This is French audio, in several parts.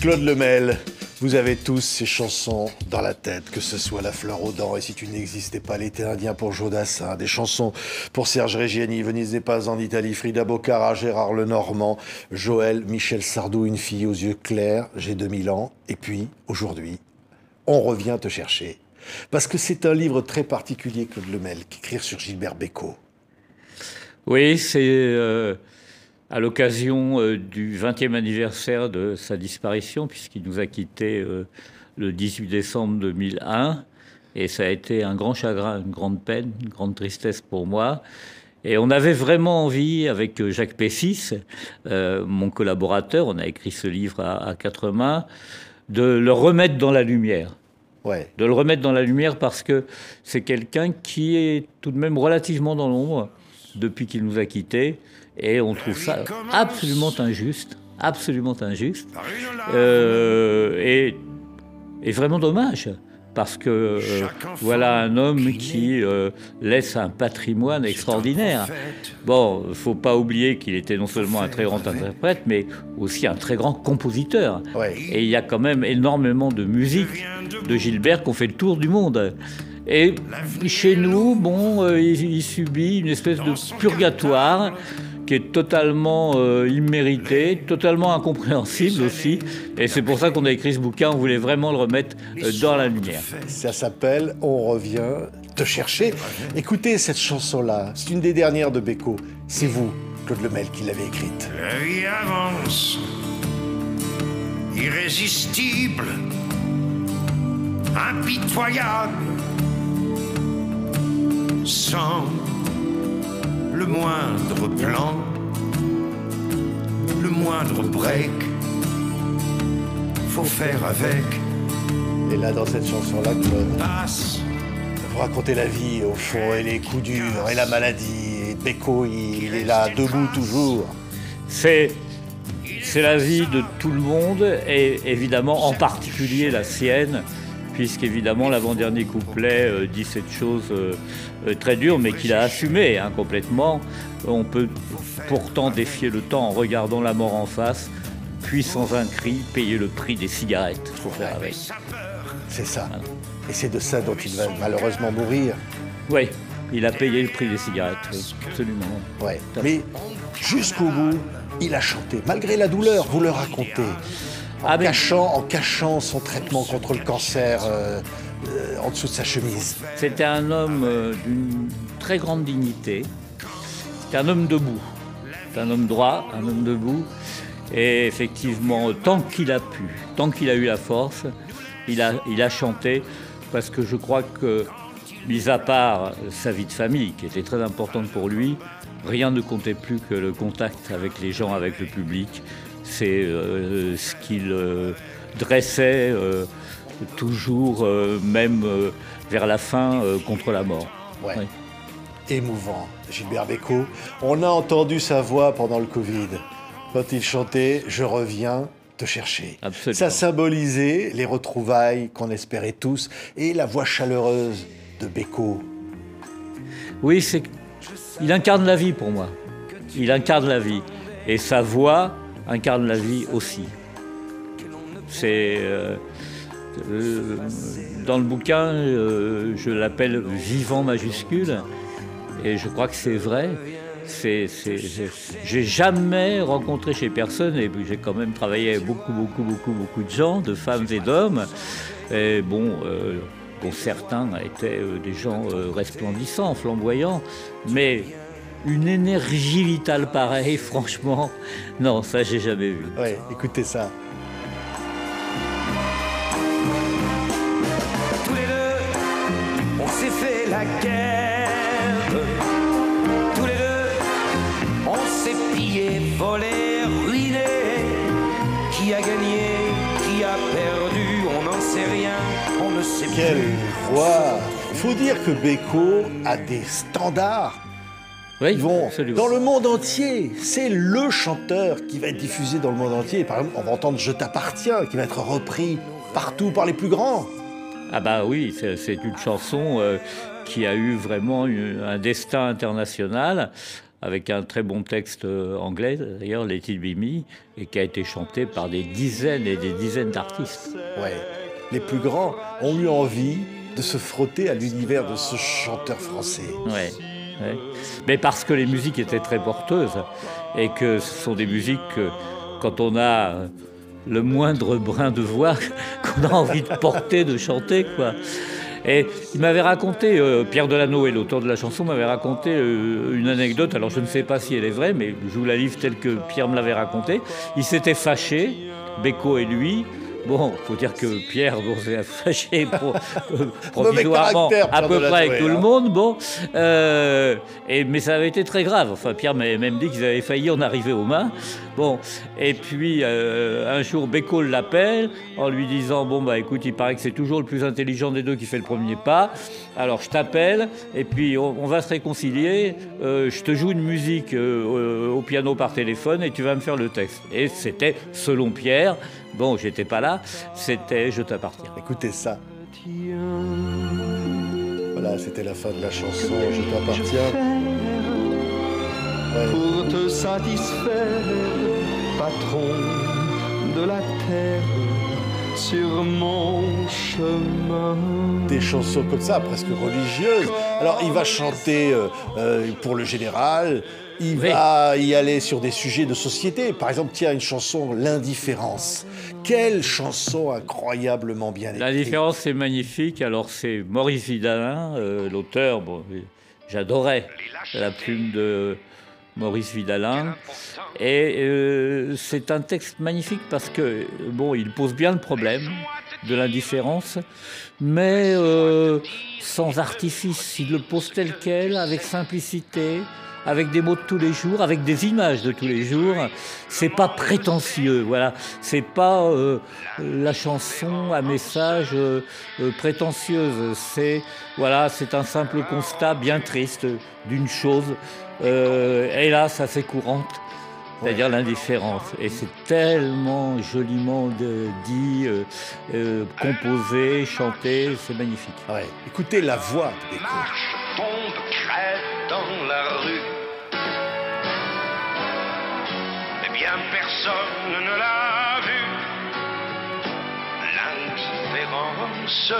Claude Lemel, vous avez tous ces chansons dans la tête, que ce soit La fleur aux dents et Si tu n'existais pas, L'été indien pour Jodassin, des chansons pour Serge Reggiani, Venise n'est pas en Italie, Frida Boccara, Gérard Lenormand, Joël, Michel Sardou, Une fille aux yeux clairs, J'ai 2000 ans, et puis aujourd'hui, On revient te chercher. Parce que c'est un livre très particulier, Claude Lemel, qu'écrire sur Gilbert Bécaud. Oui, c'est à l'occasion du 20e anniversaire de sa disparition, puisqu'il nous a quittés le 18 décembre 2001. Et ça a été un grand chagrin, une grande peine, une grande tristesse pour moi. Et on avait vraiment envie, avec Jacques Pessis, mon collaborateur, on a écrit ce livre à quatre mains, de le remettre dans la lumière. Ouais. De le remettre dans la lumière parce que c'est quelqu'un qui est tout de même relativement dans l'ombre depuis qu'il nous a quittés. Et on trouve ça absolument injuste. Et vraiment dommage. Parce que voilà un homme qui laisse un patrimoine extraordinaire. Bon, il ne faut pas oublier qu'il était non seulement un très grand interprète, mais aussi un très grand compositeur. Ouais. Et il y a quand même énormément de musique de Gilbert qui ont fait le tour du monde. Et chez nous, bon, il subit une espèce de purgatoire qui est totalement immérité, totalement incompréhensible aussi. Et c'est pour ça qu'on a écrit ce bouquin, on voulait vraiment le remettre dans la lumière. Ça s'appelle On revient te chercher. Écoutez cette chanson-là, c'est une des dernières de Bécaud. C'est vous, Claude Lemel, qui l'avez écrite. La vie avance, irrésistible, impitoyable, sans le moindre plan, le moindre break, faut faire avec. Et là, dans cette chanson-là, Claude, Passe, vous racontez la vie, au fond, et les coups durs, et la maladie. Et Bécaud, il est là, debout toujours. C'est la vie de tout le monde, et évidemment, en particulier la sienne, puisqu'évidemment, l'avant-dernier couplet dit cette chose très dure, mais qu'il a assumé complètement. On peut pourtant défier le temps en regardant la mort en face, puis sans un cri, payer le prix des cigarettes. Il faut faire avec. C'est ça. Et c'est de ça dont il va malheureusement mourir. Oui, il a payé le prix des cigarettes, oui, absolument. Ouais. Mais jusqu'au bout, il a chanté, malgré la douleur, vous le racontez. En cachant son traitement contre le cancer en dessous de sa chemise. C'était un homme d'une très grande dignité. C'était un homme debout. C'était un homme droit, un homme debout. Et effectivement, tant qu'il a pu, tant qu'il a eu la force, il a chanté. Parce que je crois que, mis à part sa vie de famille, qui était très importante pour lui, rien ne comptait plus que le contact avec les gens, avec le public. C'est ce qu'il dressait toujours, même vers la fin, contre la mort. Ouais. Oui. Émouvant, Gilbert Bécaud. On a entendu sa voix pendant le Covid, quand il chantait « Je reviens te chercher ». Absolument. Ça symbolisait les retrouvailles qu'on espérait tous et la voix chaleureuse de Bécaud. Oui, il incarne la vie pour moi. Il incarne la vie. Et sa voix incarne la vie aussi. C'est dans le bouquin, je l'appelle vivant majuscule, et je crois que c'est vrai. J'ai jamais rencontré chez personne, et j'ai quand même travaillé avec beaucoup de gens, de femmes et d'hommes. Et bon, certains étaient des gens resplendissants, flamboyants, mais une énergie vitale pareille, franchement, non, ça j'ai jamais vu. Ouais, écoutez ça. tous les deux, on s'est fait la guerre. Tous les deux, on s'est pillé, volé, ruiné. Qui a gagné, qui a perdu, on n'en sait rien, on ne sait plus. Quelle voix! Il faut dire que Bécaud a des standards. Oui, Ils vont absolument. dans le monde entier. C'est le chanteur qui va être diffusé dans le monde entier. Par exemple, on va entendre Je t'appartiens, qui va être repris partout par les plus grands. Ah bah oui, c'est une chanson qui a eu vraiment un destin international. avec un très bon texte anglais, d'ailleurs, Let It Be Me, et qui a été chanté par des dizaines et des dizaines d'artistes. Ouais. Les plus grands ont eu envie de se frotter à l'univers de ce chanteur français. Ouais. Ouais. Mais parce que les musiques étaient très porteuses et que ce sont des musiques que, quand on a le moindre brin de voix, qu'on a envie de porter, de chanter, quoi. Et il m'avait raconté, Pierre Delano est l'auteur de la chanson, m'avait raconté une anecdote, alors je ne sais pas si elle est vraie, mais je vous la livre telle que Pierre me l'avait racontée. Il s'était fâché, Bécaud et lui. Bon, il faut dire que Pierre s'est fâché provisoirement à peu près avec tout le monde. Bon, mais ça avait été très grave. Enfin, Pierre m'avait même dit qu'ils avaient failli en arriver aux mains. Bon, et puis un jour, Bécaud l'appelle en lui disant « Bon, bah écoute, il paraît que c'est toujours le plus intelligent des deux qui fait le premier pas. Alors, je t'appelle et puis on va se réconcilier. Je te joue une musique au piano par téléphone et tu vas me faire le texte. » Et c'était, selon Pierre, bon, j'étais pas là, c'était « Je t'appartiens ». Écoutez ça. Voilà, c'était la fin de la chanson « Je t'appartiens ». Ouais. Pour te satisfaire, patron de la terre, sur mon chemin. Des chansons comme ça, presque religieuses. Alors, il va chanter pour le général, il va y aller sur des sujets de société. Par exemple, tiens, une chanson, L'Indifférence. Quelle chanson incroyablement bien écrite. L'Indifférence, c'est magnifique. Alors, c'est Maurice Vidalin, l'auteur. Bon, j'adorais la plume de Maurice Vidalin. Et c'est un texte magnifique parce que, bon, il pose bien le problème de l'indifférence, mais sans artifice. Il le pose tel quel, avec simplicité, avec des mots de tous les jours, avec des images de tous les jours. C'est pas prétentieux, voilà. C'est pas la chanson à message prétentieuse. C'est un simple constat bien triste d'une chose, hélas assez courante. C'est-à-dire l'indifférence. Et c'est tellement joliment dit, composé, chanté, c'est magnifique. Ouais. Écoutez la voix de Bécaud. Marche, tombe, crève dans la rue. Eh bien, personne ne l'a vu. L'indifférence.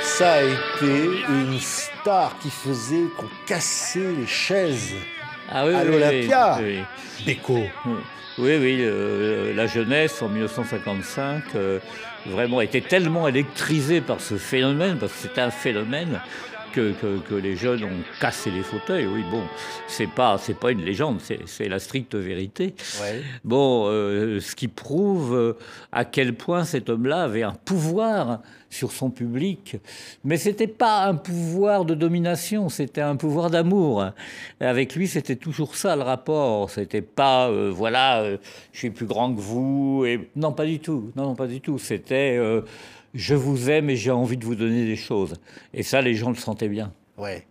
Ça a été une star qui faisait qu'on cassait les chaises. Ah oui, à l'Olympia. Oui. Bécaud. Oui, la jeunesse en 1955 vraiment était tellement électrisée par ce phénomène, parce que c'était un phénomène que les jeunes ont cassé les fauteuils. Oui, bon, c'est pas une légende, c'est la stricte vérité. Ouais. Bon, ce qui prouve à quel point cet homme-là avait un pouvoir sur son public, mais c'était pas un pouvoir de domination, c'était un pouvoir d'amour. Avec lui, c'était toujours ça le rapport. C'était pas, je suis plus grand que vous. Et non, pas du tout. Non, pas du tout. C'était je vous aime et j'ai envie de vous donner des choses. Et ça, les gens le sentaient bien. Ouais.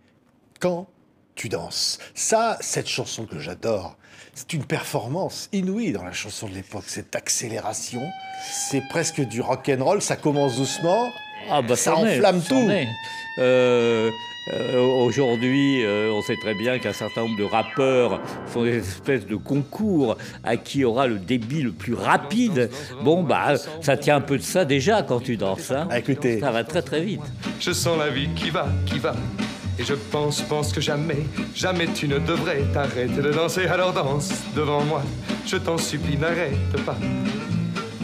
Quand tu danses. Ça, cette chanson que j'adore, c'est une performance inouïe dans la chanson de l'époque. Cette accélération, c'est presque du rock'n'roll. Ça commence doucement, ça enflamme tout. Aujourd'hui, on sait très bien qu'un certain nombre de rappeurs font des espèces de concours à qui aura le débit le plus rapide. Bon, ça tient un peu de ça déjà quand tu danses. Hein. Écoutez. Ça va très très vite. Je sens la vie qui va. Et je pense que jamais tu ne devrais t'arrêter de danser. Alors danse devant moi, je t'en supplie, n'arrête pas.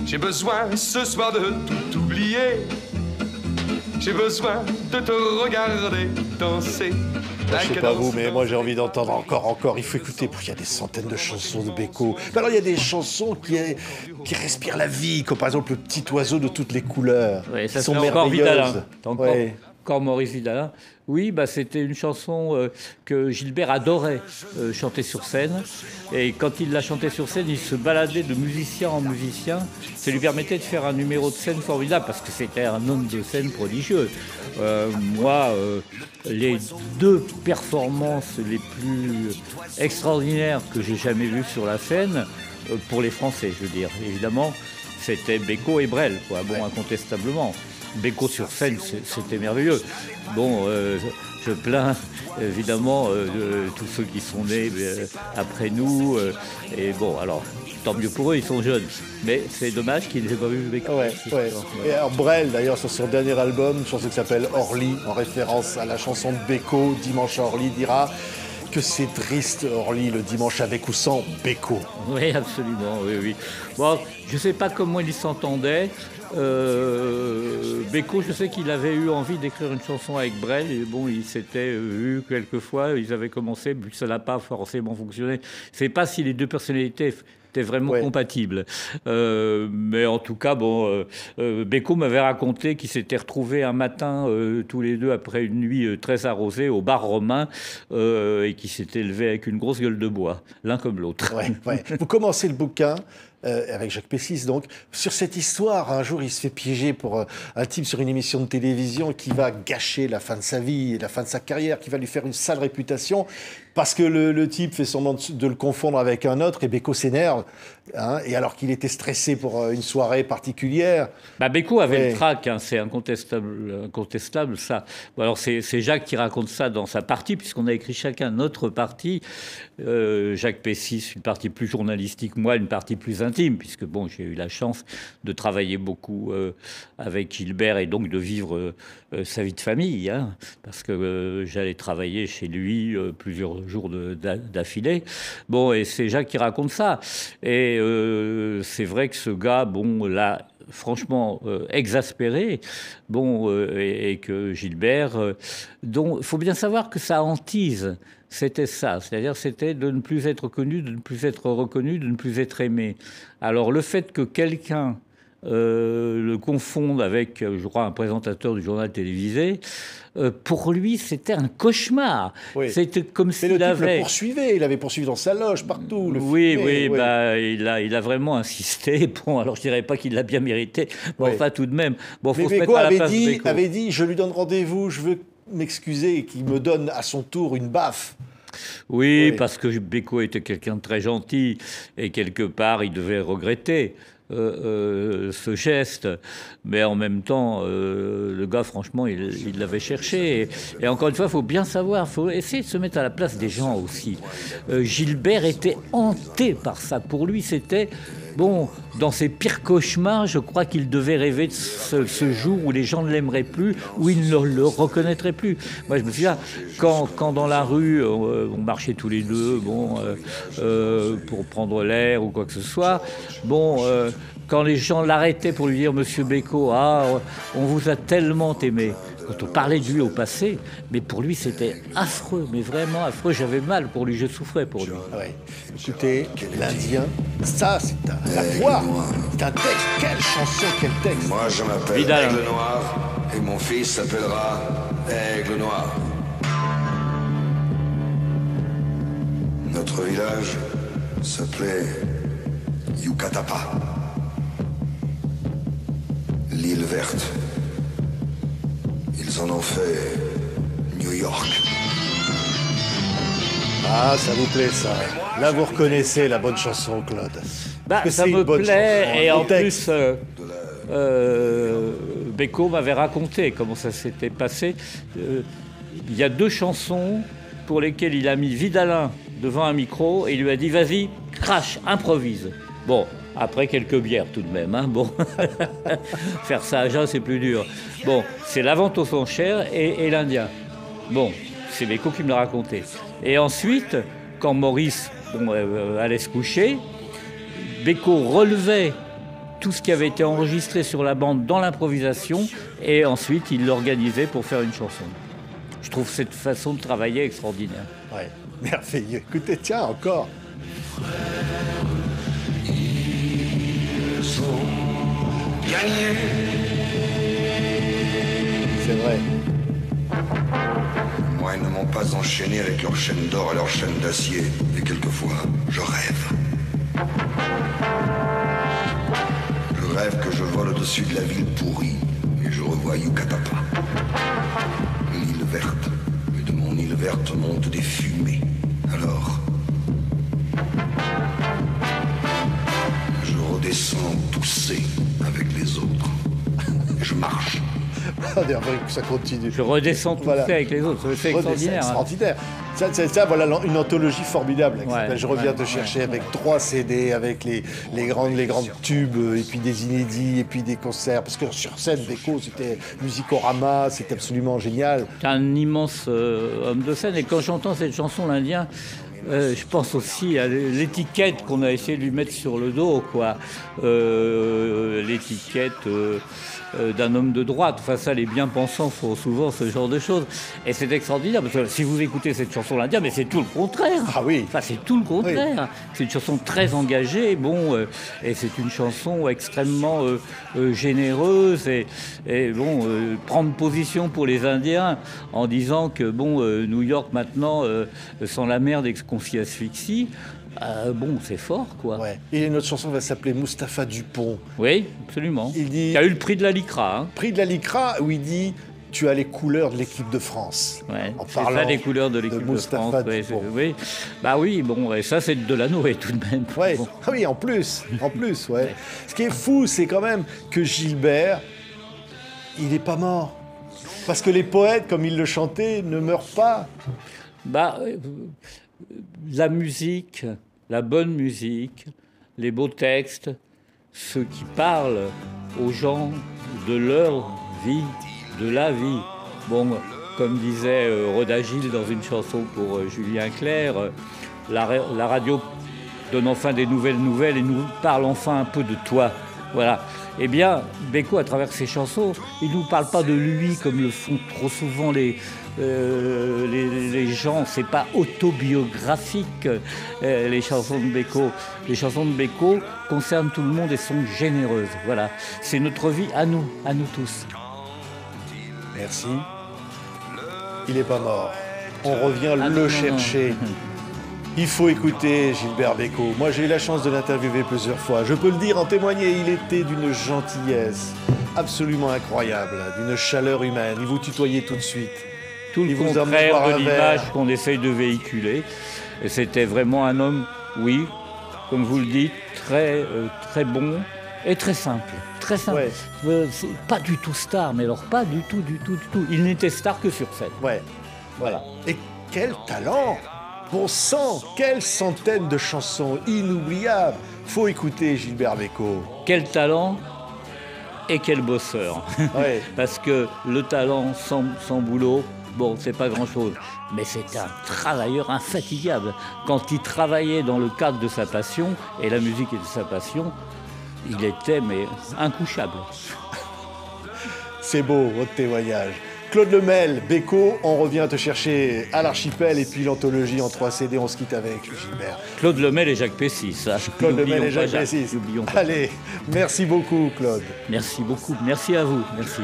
J'ai besoin ce soir de tout oublier. J'ai besoin de te regarder danser. Je sais pas vous, mais moi j'ai envie d'entendre encore. Il faut écouter. Il y a des centaines de chansons de Bécaud. Alors il y a des chansons qui respirent la vie, comme par exemple Le Petit Oiseau de toutes les couleurs. Oui, ça sont c'est encore merveilleuses. Vidalin. Encore Maurice Vidalin. Oui, c'était une chanson que Gilbert adorait chanter sur scène. Et quand il la chantait sur scène, il se baladait de musicien en musicien. Ça lui permettait de faire un numéro de scène formidable parce que c'était un homme de scène prodigieux. Les deux performances les plus extraordinaires que j'ai jamais vues sur la scène, pour les Français, je veux dire, évidemment, c'était Bécaud et Brel, quoi. Bon, incontestablement. Beko sur scène, c'était merveilleux. Bon, je plains évidemment tous ceux qui sont nés après nous. Et bon, alors, tant mieux pour eux, ils sont jeunes. Mais c'est dommage qu'ils n'aient pas vu Beko. Ouais. Et alors Brel, d'ailleurs, sur son dernier album, une chanson qui s'appelle Orly, en référence à la chanson de Beko, Dimanche à Orly, dira que c'est triste, Orly, le dimanche avec ou sans Beko. Oui, absolument, oui. Bon, je ne sais pas comment ils s'entendaient. Beko, je sais qu'il avait eu envie d'écrire une chanson avec Brel. Et bon, ils s'étaient vus quelquefois. Ils avaient commencé, mais ça n'a pas forcément fonctionné. Je ne sais pas si les deux personnalités étaient vraiment compatibles. Mais en tout cas, bon, Beko m'avait raconté qu'ils s'étaient retrouvés un matin, tous les deux, après une nuit très arrosée, au bar romain, et qu'ils s'étaient levés avec une grosse gueule de bois, l'un comme l'autre. Ouais. Vous commencez le bouquin avec Jacques Pessis, donc, sur cette histoire. Un jour, il se fait piéger pour un type sur une émission de télévision qui va gâcher la fin de sa vie et la fin de sa carrière, qui va lui faire une sale réputation, parce que le type fait semblant de le confondre avec un autre, et Beko s'énerve, hein, et alors qu'il était stressé pour une soirée particulière. Beko avait le trac, hein, c'est incontestable ça. Bon, alors c'est Jacques qui raconte ça dans sa partie, puisqu'on a écrit chacun notre partie. Jacques Pessis, une partie plus journalistique, moi une partie plus intime, puisque bon, j'ai eu la chance de travailler beaucoup avec Gilbert et donc de vivre sa vie de famille, hein, parce que j'allais travailler chez lui plusieurs jours d'affilée. Bon, et c'est Jacques qui raconte ça. Et c'est vrai que ce gars, bon, là, franchement exaspéré, bon, et que Gilbert, dont il faut bien savoir que sa hantise, c'était ça, c'est-à-dire c'était de ne plus être connu, de ne plus être reconnu, de ne plus être aimé. Alors le fait que quelqu'un le confonde avec, je crois, un présentateur du journal télévisé, pour lui, c'était un cauchemar. Oui. C'était comme s'il le type le poursuivait, il avait poursuivi dans sa loge, partout. Oui. Bah, il a vraiment insisté. Bon, alors je dirais pas qu'il l'a bien mérité, mais enfin tout de même. Bon, faut se mettre à la place de Beko. avait dit, je lui donne rendez-vous, je veux m'excuser, et qu'il me donne à son tour une baffe. Oui, parce que Beko était quelqu'un de très gentil, et quelque part, il devait regretter ce geste, mais en même temps, le gars, franchement, il l'avait cherché. Et encore une fois, il faut bien savoir, il faut essayer de se mettre à la place des gens aussi. Gilbert était hanté par ça. Pour lui, c'était... Bon, dans ses pires cauchemars, je crois qu'il devait rêver de ce jour où les gens ne l'aimeraient plus, où ils ne le reconnaîtraient plus. Moi, je me souviens, quand dans la rue, on marchait tous les deux, bon, pour prendre l'air ou quoi que ce soit, bon, quand les gens l'arrêtaient pour lui dire « Monsieur Beko, on vous a tellement aimé », quand on parlait de lui au passé, mais pour lui, c'était affreux, mais vraiment affreux. J'avais mal pour lui, je souffrais pour lui. Ouais. Écoutez, l'Indien, ça, c'est la voix, c'est un texte. Quelle chanson, quel texte. Moi, je m'appelle Aigle Noir, et mon fils s'appellera Aigle Noir. Notre village s'appelait Yucatapa, l'île verte. Ils en ont fait New York. Ah, ça vous plaît, ça. Là, vous reconnaissez la bonne chanson, Claude. Ça me plaît, et en plus, Beko m'avait raconté comment ça s'était passé. Il y a 2 chansons pour lesquelles il a mis Vidalin devant un micro et il lui a dit « Vas-y, crache, improvise ». Bon, après quelques bières tout de même, hein, bon. Faire ça à jeun, c'est plus dur. Bon, c'est La Vente aux enchères et l'Indien. Bon, c'est Beko qui me l'a raconté. Et ensuite, quand Maurice allait se coucher, Beko relevait tout ce qui avait été enregistré sur la bande dans l'improvisation et ensuite il l'organisait pour faire une chanson. Je trouve cette façon de travailler extraordinaire. Ouais, merveilleux. Écoutez, tiens, encore. C'est vrai. Moi, ils ne m'ont pas enchaîné avec leurs chaînes d'or et leurs chaînes d'acier. Et quelquefois, je rêve. Je rêve que je vole au-dessus de la ville pourrie et je revois Yucatapa. L'île verte. Et de mon île verte montent des fumées. Alors, je redescends toussé avec les autres. Et je marche Ça continue. Je redescends tout Voilà. fait avec les autres. C'est extraordinaire. Hein. Extraordinaire. Ça, voilà une anthologie formidable. Qui s'appelle Je reviens te chercher avec 3 CD, avec les grandes tubes, et puis des inédits, et puis des concerts. Parce que sur scène, Beko, c'était Musicorama, c'était absolument génial. C'est un immense homme de scène. Et quand j'entends cette chanson, l'Indien, je pense aussi à l'étiquette qu'on a essayé de lui mettre sur le dos, quoi. L'étiquette d'un homme de droite. Enfin, ça, les bien-pensants font souvent ce genre de choses. Et c'est extraordinaire, parce que si vous écoutez cette chanson l'Indien, mais c'est tout le contraire. Ah oui. Enfin, c'est tout le contraire. Oui. C'est une chanson très engagée, et c'est une chanson extrêmement généreuse, et prendre position pour les Indiens en disant que, New York, maintenant, sans la merde et qu'on s'y asphyxie, c'est fort, quoi. Ouais. Et notre chanson va s'appeler Mustapha Dupont. Oui, absolument. Il a eu le prix de la Lycra. Hein. Prix de la Lycra, où il dit « Tu as les couleurs de l'équipe de France ouais. ». En parlant ça, les couleurs de l'équipe de France. Oui. Bah oui, et ça, c'est de Delanoë, tout de même. Ouais. Bon. Ah oui, en plus, ouais. Ce qui est fou, c'est quand même que Gilbert, il n'est pas mort. Parce que les poètes, comme il le chantait, ne meurent pas. La musique, la bonne musique, les beaux textes, ceux qui parlent aux gens de leur vie, de la vie. Comme disait Rodagil dans une chanson pour Julien Clerc, la radio donne enfin des nouvelles et nous parle enfin un peu de toi. Voilà. Eh bien, Beko, à travers ses chansons, il ne nous parle pas de lui comme le font trop souvent les gens. C'est pas autobiographique, les chansons de Beko. Les chansons de Beko concernent tout le monde et sont généreuses. Voilà. C'est notre vie à nous tous. Merci. Il n'est pas mort. On revient le chercher. Il faut écouter Gilbert Beko. Moi, j'ai eu la chance de l'interviewer plusieurs fois. Je peux le dire, en témoigner, il était d'une gentillesse absolument incroyable, d'une chaleur humaine. Il vous tutoyait tout de suite. Tout le contraire de l'image qu'on essaye de véhiculer. Et c'était vraiment un homme, oui, comme vous le dites, très bon et très simple. Très simple. Ouais. Pas du tout star, mais alors pas du tout. Il n'était star que sur scène. Ouais, voilà. Et quel talent! Bon sang, quelle centaine de chansons inoubliables. Faut écouter Gilbert Beko. Quel talent et quel bosseur. Ouais. Parce que le talent sans boulot, c'est pas grand-chose. Mais c'est un travailleur infatigable. Quand il travaillait dans le cadre de sa passion, et la musique était sa passion, il était incouchable. C'est beau, votre témoignage. Claude Lemel, Beko, on revient te chercher à l'Archipel et puis l'anthologie en 3 CD, on se quitte avec Gilbert. Claude Lemel et Jacques Pessis. Claude Lemel et Jacques Pessis. Allez, merci beaucoup Claude. Merci beaucoup, merci à vous, merci.